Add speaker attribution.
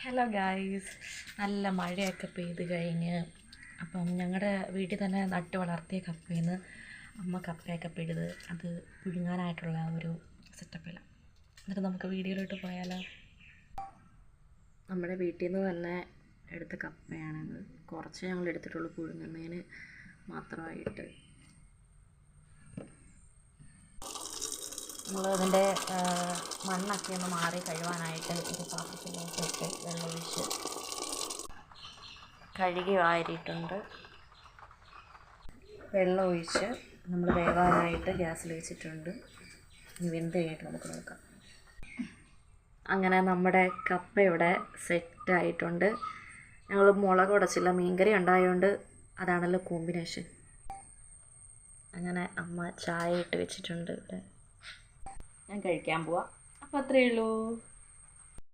Speaker 1: Hello guys, നല്ല മഴയൊക്കെ പെയ്ത് കഴിഞ്ഞ് അപ്പം ഞങ്ങളുടെ വീട്ടിൽ തന്നെ നട്ട് വളർത്തിയ കപ്പയിൽ നിന്ന് അമ്മ കപ്പയൊക്കെ പിഴുത് അത് പുഴുങ്ങാനായിട്ടുള്ള ഒരു സെറ്റപ്പിലാണ്. എന്നിട്ട് നമുക്ക് വീഡിയോയിലോട്ട് പോയാലോ. നമ്മുടെ വീട്ടിൽ നിന്ന് തന്നെ എടുത്ത കപ്പയാണിത്. കുറച്ച് ഞങ്ങൾ എടുത്തിട്ടുള്ളൂ പുഴുങ്ങുന്നതിന് മാത്രമായിട്ട്. നമ്മൾ അതിൻ്റെ മണ്ണൊക്കെ ഒന്ന് മാറി കഴുകാനായിട്ട് ഒരു പാത്രത്തിലോട്ടിട്ട് വെള്ളമൊഴിച്ച് കഴുകി വാരിയിട്ടുണ്ട്. വെള്ളമൊഴിച്ച് നമ്മൾ വേവാനായിട്ട് ഗ്യാസിൽ വെച്ചിട്ടുണ്ട്. ഇനി വെന്ത് കഴിഞ്ഞിട്ട് നമുക്ക് നോക്കാം. അങ്ങനെ നമ്മുടെ കപ്പ ഇവിടെ സെറ്റായിട്ടുണ്ട്. ഞങ്ങൾ മുളക് ഉടച്ചില്ല, മീൻകറി ഉണ്ടായതുകൊണ്ട് അതാണല്ലോ കോമ്പിനേഷൻ. അങ്ങനെ അമ്മ ചായ ഇട്ട് വെച്ചിട്ടുണ്ട് ഇവിടെ. ഞാൻ കഴിക്കാൻ പോവാം. അപ്പോൾ അത്രയേ ഉള്ളൂ.